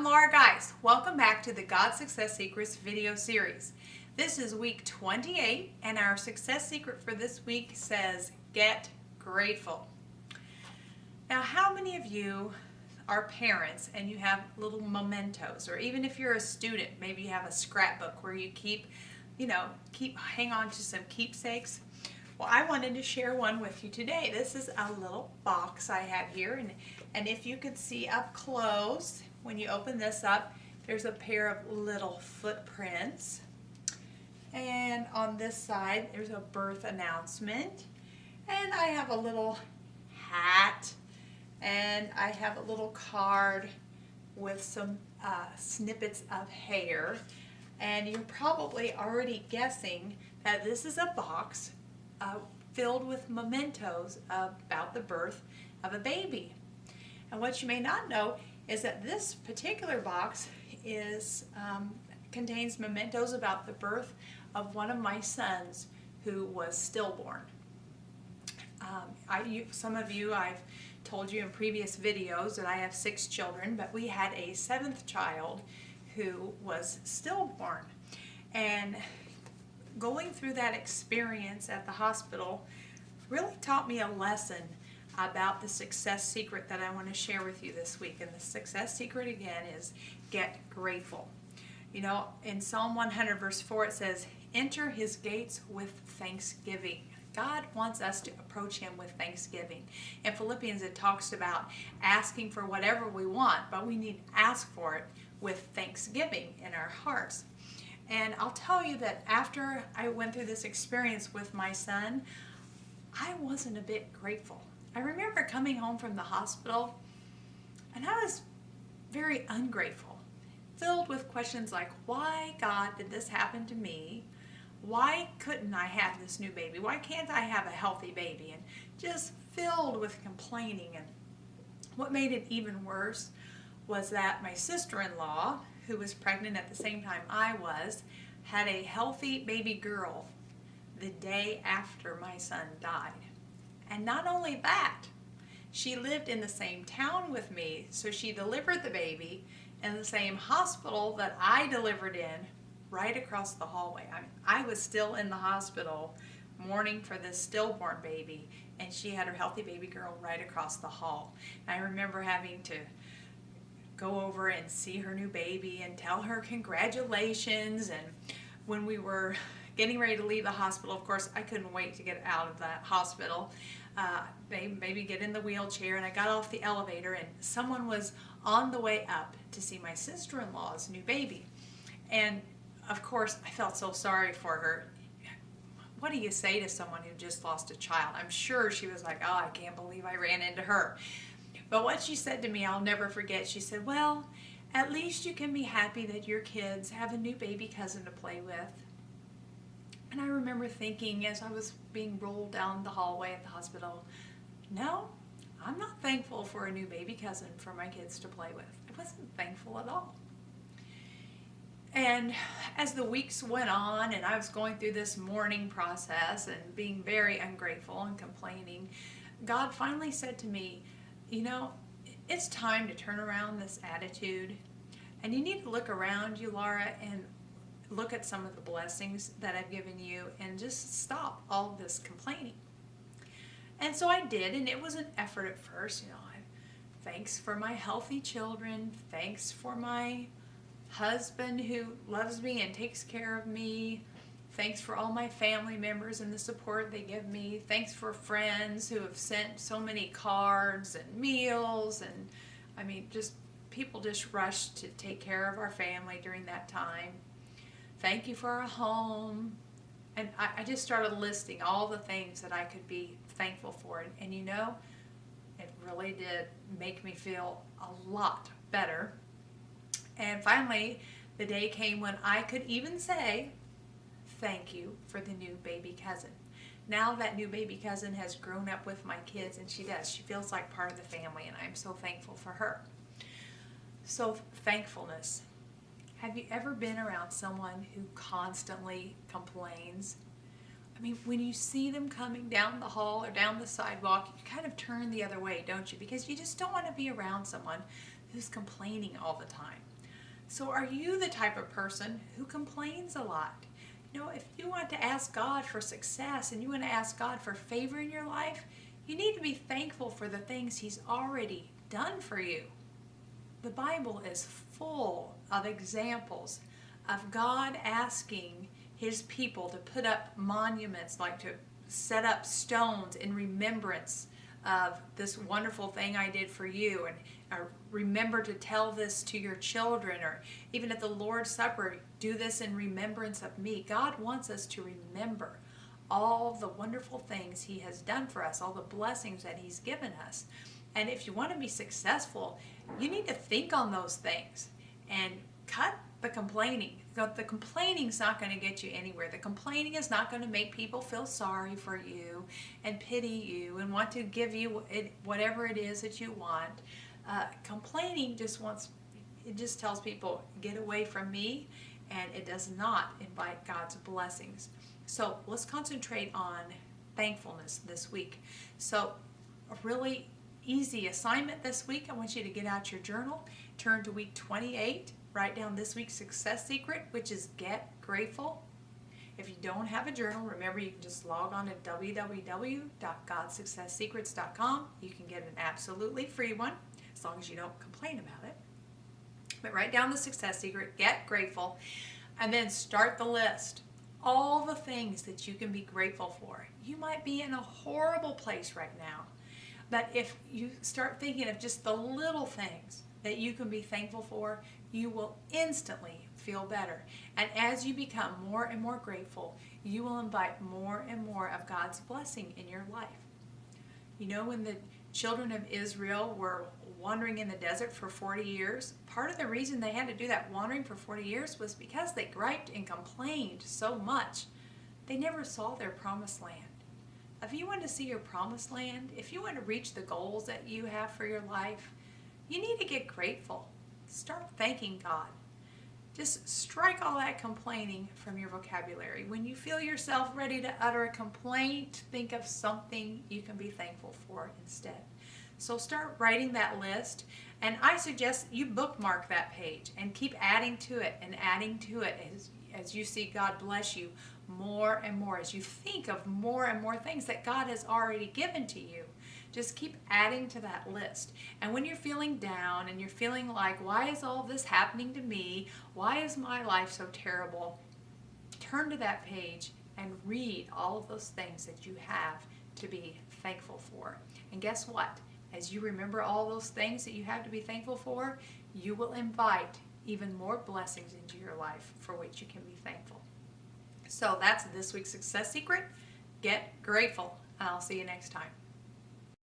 I'm Laura Geis. Welcome back to the God Success Secrets video series. This is week 28 and our success secret for this week says, get grateful. Now, how many of you are parents and you have little mementos, or even if you're a student, maybe you have a scrapbook where you hang on to some keepsakes? Well, I wanted to share one with you today. This is a little box I have here, and if you could see up close, when you open this up, there's a pair of little footprints. And on this side, there's a birth announcement. And I have a little hat. And I have a little card with some snippets of hair. And you're probably already guessing that this is a box filled with mementos about the birth of a baby. And what you may not know is that this particular box contains mementos about the birth of one of my sons who was stillborn. Some of you, I've told you in previous videos that I have 6 children, but we had a 7th child who was stillborn. And going through that experience at the hospital really taught me a lesson about the success secret that I want to share with you this week. And the success secret again is get grateful. You know, in Psalm 100 verse 4 it says, enter his gates with thanksgiving. God wants us to approach him with thanksgiving. In Philippians it talks about asking for whatever we want, but we need to ask for it with thanksgiving in our hearts. And I'll tell you that after I went through this experience with my son, I wasn't a bit grateful. I remember coming home from the hospital and I was very ungrateful, filled with questions like, why, God, did this happen to me? Why couldn't I have this new baby? Why can't I have a healthy baby? And just filled with complaining. And what made it even worse was that my sister-in-law, who was pregnant at the same time I was, had a healthy baby girl the day after my son died. And not only that, she lived in the same town with me, so she delivered the baby in the same hospital that I delivered in, right across the hallway. I was still in the hospital mourning for this stillborn baby, and she had her healthy baby girl right across the hall. And I remember having to go over and see her new baby and tell her congratulations. And when we were getting ready to leave the hospital, of course, I couldn't wait to get out of that hospital. Maybe get in the wheelchair, and I got off the elevator and someone was on the way up to see my sister-in-law's new baby. And of course, I felt so sorry for her. What do you say to someone who just lost a child? I'm sure she was like, oh, I can't believe I ran into her. But what she said to me, I'll never forget. She said, well, at least you can be happy that your kids have a new baby cousin to play with. And I remember thinking as I was being rolled down the hallway at the hospital, no, I'm not thankful for a new baby cousin for my kids to play with. I wasn't thankful at all. And as the weeks went on and I was going through this mourning process and being very ungrateful and complaining, God finally said to me, you know, it's time to turn around this attitude, and you need to look around you, Laura, and look at some of the blessings that I've given you and just stop all this complaining. And so I did, and it was an effort at first. Thanks for my healthy children, thanks for my husband who loves me and takes care of me, thanks for all my family members and the support they give me, thanks for friends who have sent so many cards and meals, and people just rushed to take care of our family during that time. Thank you for our home. And I just started listing all the things that I could be thankful for. And you know, it really did make me feel a lot better. And finally, the day came when I could even say, thank you for the new baby cousin. Now that new baby cousin has grown up with my kids, and she feels like part of the family, and I'm so thankful for her. So thankfulness. Have you ever been around someone who constantly complains? When you see them coming down the hall or down the sidewalk, you kind of turn the other way, don't you? Because you just don't want to be around someone who's complaining all the time. So are you the type of person who complains a lot? You know, if you want to ask God for success and you want to ask God for favor in your life, you need to be thankful for the things He's already done for you. The Bible is full of examples of God asking His people to put up monuments, like to set up stones in remembrance of this wonderful thing I did for you, and remember to tell this to your children, or even at the Lord's Supper, do this in remembrance of me. God wants us to remember all the wonderful things He has done for us, all the blessings that He's given us. And if you want to be successful, you need to think on those things and cut the complaining. The complaining is not going to get you anywhere. The complaining is not going to make people feel sorry for you and pity you and want to give you whatever it is that you want. Complaining just tells people, get away from me, and it does not invite God's blessings. So let's concentrate on thankfulness this week. So a really easy assignment this week, I want you to get out your journal, turn to week 28, write down this week's success secret, which is get grateful. If you don't have a journal, remember you can just log on to www.godsuccesssecrets.com. You can get an absolutely free one, as long as you don't complain about it. But write down the success secret, get grateful, and then start the list. All the things that you can be grateful for. You might be in a horrible place right now, but if you start thinking of just the little things that you can be thankful for, you will instantly feel better. And as you become more and more grateful, you will invite more and more of God's blessing in your life. You know, when the children of Israel were wandering in the desert for 40 years, part of the reason they had to do that wandering for 40 years was because they griped and complained so much. They never saw their promised land. If you want to see your promised land, if you want to reach the goals that you have for your life, you need to get grateful. Start thanking God. Just strike all that complaining from your vocabulary. When you feel yourself ready to utter a complaint, think of something you can be thankful for instead. So start writing that list, and I suggest you bookmark that page and keep adding to it as you see God bless you more and more, as you think of more and more things that God has already given to you. Just keep adding to that list. And when you're feeling down and you're feeling like, why is all this happening to me? Why is my life so terrible? Turn to that page and read all of those things that you have to be thankful for. And guess what? As you remember all those things that you have to be thankful for, you will invite even more blessings into your life for which you can be thankful. So that's this week's success secret. Get grateful, and I'll see you next time.